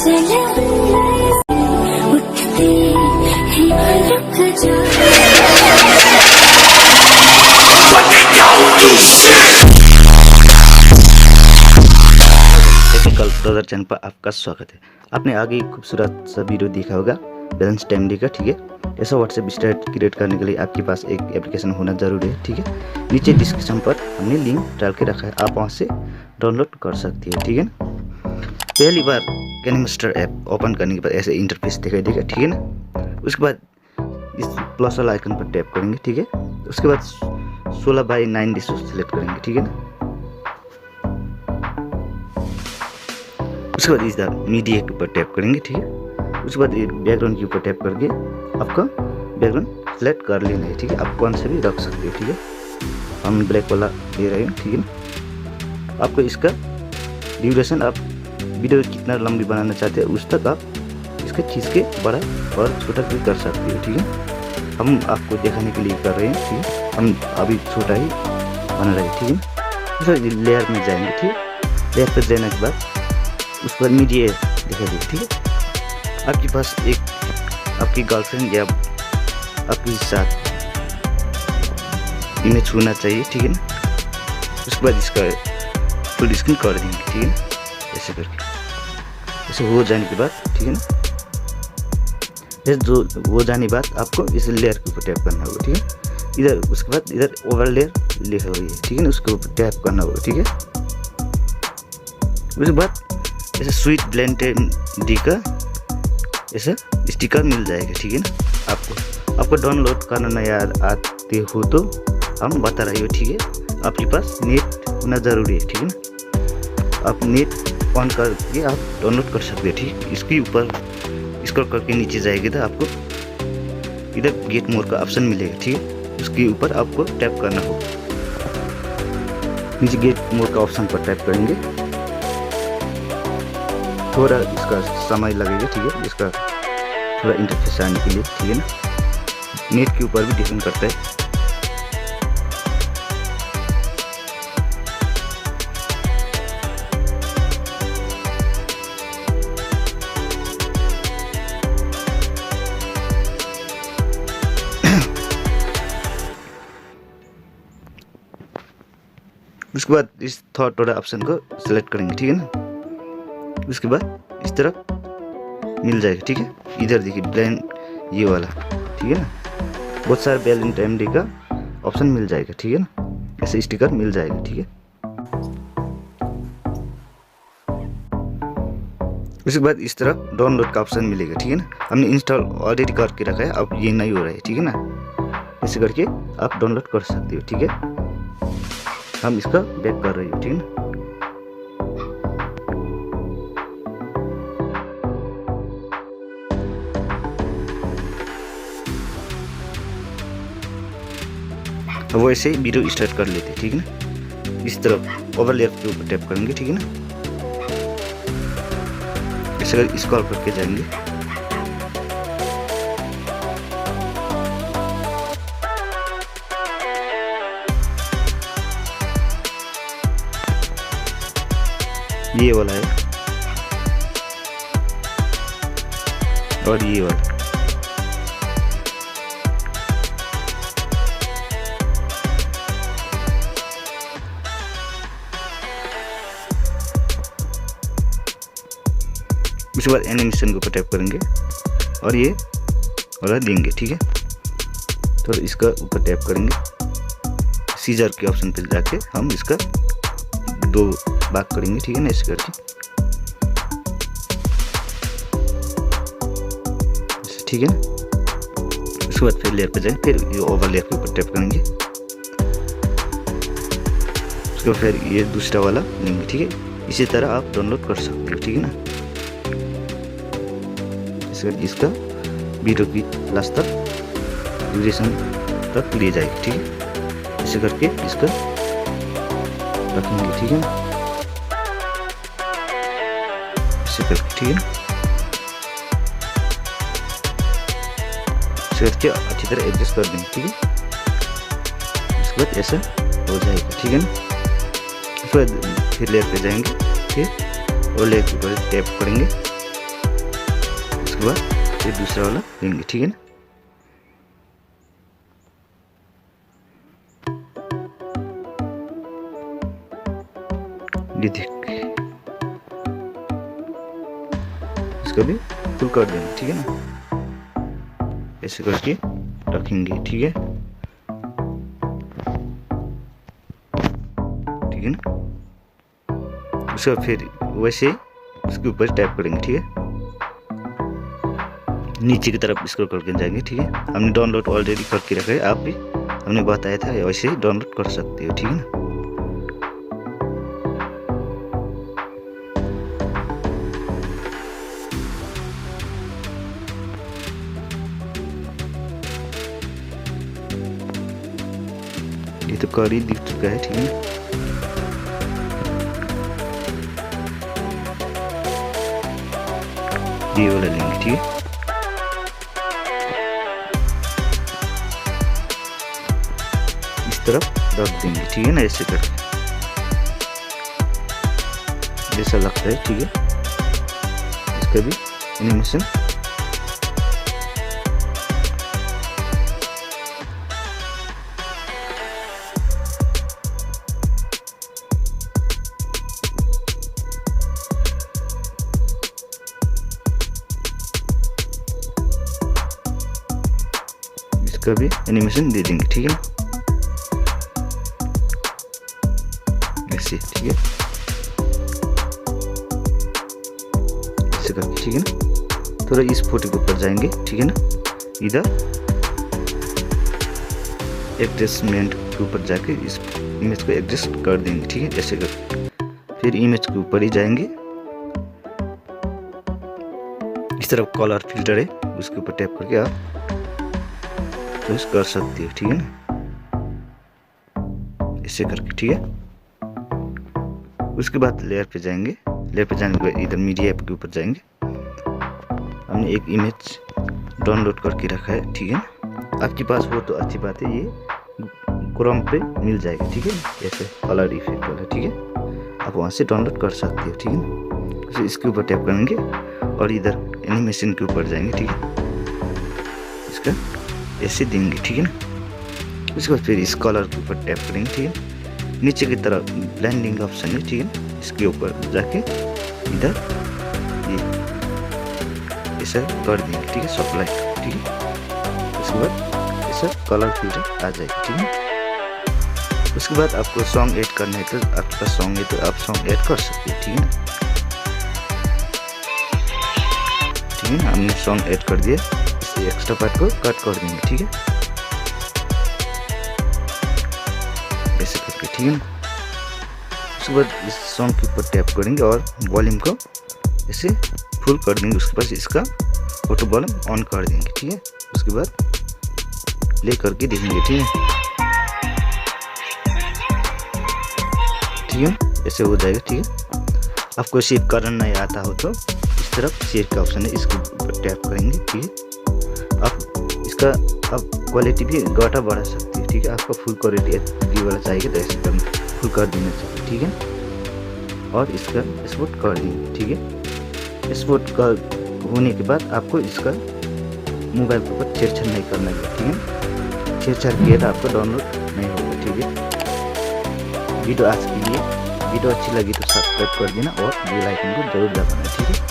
Brother channel पर आपका स्वागत है। आपने आगे एक खूबसूरत सा वीडियो देखा होगा वैलेंटाइन डे का, ठीक है। ऐसा व्हाट्सएप स्टेटस क्रिएट करने के लिए आपके पास एक एप्लीकेशन होना जरूरी है, ठीक है। नीचे डिस्क्रिप्शन पर हमने लिंक डाल के रखा है, आप वहां से डाउनलोड कर सकती है, ठीक है ना। पहली बार किनेमास्टर ऐप ओपन करने के बाद ऐसे इंटरफेस दिखाई देगा, ठीक है ना। उसके बाद इस प्लस वाला आइकन पर टैप करेंगे, ठीक है। उसके बाद 16:9 रेशो सेलेक्ट करेंगे, ठीक है ना। उसके बाद इधर मीडिया के ऊपर टैप करेंगे, ठीक है। उसके बाद बैकग्राउंड के ऊपर टैप करके आपका बैकग्राउंड सेलेक्ट कर लेना है, ठीक है। आप कौन सा भी रख सकते हो, ठीक है। हम ब्लैक वाला दे रहे हैं, ठीक है ना। आपको इसका ड्यूरेशन, आप वीडियो कितना लंबी बनाना चाहते हैं उस तक आप इसका खींच के बड़ा और छोटा भी कर सकते हो, ठीक है। हम आपको दिखाने के लिए कर रहे हैं, ठीक है। हम अभी छोटा ही बना रहे हैं, ठीक है। सर लेयर में जाएंगे, ठीक है। लेयर पर जाने के बाद उस पर मीडिया दिखाई देगा, ठीक है। आपके पास एक आपकी गर्लफ्रेंड या आपके साथ इमेज होना चाहिए, ठीक है ना। उसके बाद इसका फुल स्क्रीन कर देंगे, ठीक है ना, ऐसे करके। ऐसे हो जाने के बाद, ठीक है ना, ऐसे जो हो जाने के बाद आपको इस लेयर के ऊपर टैप करना होगा, ठीक है। इधर उसके बाद इधर ओवर लेयर लिखा हुआ है, ठीक है ना, उसके ऊपर टैप करना होगा, ठीक है। उसके बाद ऐसे स्वीट वैलेंटाइन डे का ऐसा स्टिकर मिल जाएगा, ठीक है ना। आपको डाउनलोड करना नहीं आते हो तो हम बता रहे हो, ठीक है। आपके पास नेट होना ज़रूरी है, ठीक है ना। आप नेट ऑन करके आप डाउनलोड कर सकते हैं, ठीक है। इसके ऊपर स्क्रॉल करके नीचे जाएगी तो आपको इधर गेट मोर का ऑप्शन मिलेगा, ठीक है। उसके ऊपर आपको टैप करना होगा। नीचे गेट मोर का ऑप्शन पर टैप करेंगे, थोड़ा इसका समय लगेगा, ठीक है। इसका थोड़ा इंटरफेस आने के लिए, ठीक है ना। नेट के ऊपर भी डिपेंड करता है। उसके बाद इस थर्ड वाला ऑप्शन को सेलेक्ट करेंगे, ठीक है ना। उसके बाद इस तरफ मिल जाएगा, ठीक है। इधर देखिए ब्लैंड ये वाला, ठीक है ना। बहुत सारे वैलेंटाइन डे का ऑप्शन मिल जाएगा, ठीक है ना। ऐसे स्टिकर मिल जाएगा, ठीक है। उसके बाद इस तरफ डाउनलोड का ऑप्शन मिलेगा, ठीक है ना। हमने इंस्टॉल ऑलरेडी करके रखा है, अब ये नहीं हो रहा है, ठीक है ना। ऐसे करके आप डाउनलोड कर सकते हो, ठीक है। हम इसका बैक कर रहे हो, ठीक है ना। अब वैसे ही वीडियो स्टार्ट कर लेते, ठीक है ना। इस तरफ ओवर लेयर के ऊपर टैप करेंगे, ठीक है ना। ऐसे स्क्रॉल करके जाएंगे, ये वाला है और ये वाला। उसके बाद एनिमेशन के ऊपर टैप करेंगे और ये वाला देंगे, ठीक है। तो इसका ऊपर टैप करेंगे, सीजर के ऑप्शन पे जाके हम इसका 2 भाग करेंगे, ठीक है ना, ऐसे करके, ठीक है ना। उसके बाद फिर लेयर पे जाएंगे, फिर ये ओवर लेयर के ऊपर टैप करेंगे। उसके बाद फिर ये दूसरा वाला लेंगे, ठीक है। इसी तरह आप डाउनलोड कर सकते हो, ठीक है ना। इसका वीडियो की लास्ट तक ड्यूरेशन तक ले जाएगी, ठीक है। ऐसे करके इसका रखेंगे, ठीक है ना। ऐसे करके, ठीक है ना। ऐसे करके अच्छी तरह एडजस्ट कर देंगे, ठीक है। इसके बाद ऐसा हो जाएगा, ठीक है ना। उसके बाद फिर लेयर पे जाएंगे, ठीक है, और लेयर के ऊपर टैप करेंगे, उसके बाद फिर दूसरा वाला लेंगे, ठीक है ना। ये देखिए इसका भी फुल कर देंगे, ठीक है ना। ऐसे करके रखेंगे, ठीक है, ठीक है ना। उसका फिर वैसे उसके ऊपर टैप करेंगे, ठीक है, नीचे की तरफ स्क्रॉल करके जाएंगे, ठीक है। हमने डाउनलोड ऑलरेडी करके रखा है, आप भी हमने बताया था वैसे ही डाउनलोड कर सकते हो, ठीक है ना। ये तो करी दिख चुका है, ठीक है ना। ये वाला लेंगे, ठीक है, इस तरफ रख देंगे, ठीक है ना, ऐसे करके जैसा लगता है, ठीक है। इसका भी एनिमेशन इसका भी एनिमेशन दे देंगे, ठीक है ना, ऐसे, ठीक है, ऐसे करके, ठीक है ना। थोड़ा इस फोटो के ऊपर जाएंगे, ठीक है ना, इधर एडजस्टमेंट के ऊपर जाके इस इमेज को एडजस्ट कर देंगे, ठीक है, ऐसे करके। फिर इमेज के ऊपर ही जाएंगे, इस तरफ कलर फिल्टर है, उसके ऊपर टैप करके आप चॉइस कर सकते हो, ठीक है ना, ऐसे करके, ठीक है। उसके बाद लेयर पे जाएंगे, लेयर पे जाने के बाद इधर मीडिया ऐप के ऊपर जाएंगे। हमने एक इमेज डाउनलोड करके रखा है, ठीक है ना। आपके पास हो तो अच्छी बात है, ये क्रोम पे मिल जाएगा, ठीक है, ऐसे कलर इफेक्ट वाला, ठीक है, आप वहाँ से डाउनलोड कर सकते हो, ठीक है ना। तो इसके ऊपर टैप करेंगे और इधर एनिमेशन के ऊपर जाएंगे, ठीक है, इसका ऐसे देंगे, ठीक है ना। उसके बाद फिर इस कलर के ऊपर टैप करेंगे, ठीक है, नीचे की तरफ ब्लेंडिंग ऑप्शन है, ठीक है, इसके ऊपर जाके इधर ये ऐसा कर देंगे, ठीक है, सॉफ्ट लाइट, ठीक है। उसके बाद ऐसा कलर फिल्टर आ जाएगा, ठीक है। उसके बाद आपको सॉन्ग ऐड करना है, तो आपके पास सॉन्ग है तो आप सॉन्ग ऐड कर सकते हैं, ठीक है ना, ठीक है ना। हमने सॉन्ग ऐड कर दिया, इस एक्स्ट्रा पार्ट को कट कर देंगे, ठीक है, ऐसे करके, ठीक है ना। उसके बाद इस सॉन्ग के ऊपर टैप करेंगे और वॉल्यूम को ऐसे फुल कर देंगे, उसके बाद इसका ऑटो वॉल्यूम ऑन कर देंगे, ठीक है। उसके बाद प्ले करके देखेंगे, ठीक है, ठीक है, ऐसे हो जाएगा, ठीक है। आपको सेव करना नहीं आता हो तो इस तरफ सेव का ऑप्शन है, इसके ऊपर टैप करेंगे, ठीक है। आप इसका आप क्वालिटी भी घटा बढ़ा सकते हैं, ठीक है। आपका फुल क्वालिटी वाला चाहिए तो ऐसे करना फुल कर देना चाहिए, ठीक है, और इसका एक्सपोर्ट कर देंगे, ठीक है। एक्सपोर्ट कर होने के बाद आपको इसका मोबाइल के ऊपर छेड़छाड़ नहीं करना है, ठीक है, छेड़छाड़ किया तो आपको डाउनलोड नहीं होगा, ठीक है। वीडियो आज के लिए वीडियो अच्छी लगी तो सब्सक्राइब कर देना और बेल आइकन को जरूर दबाना, ठीक है।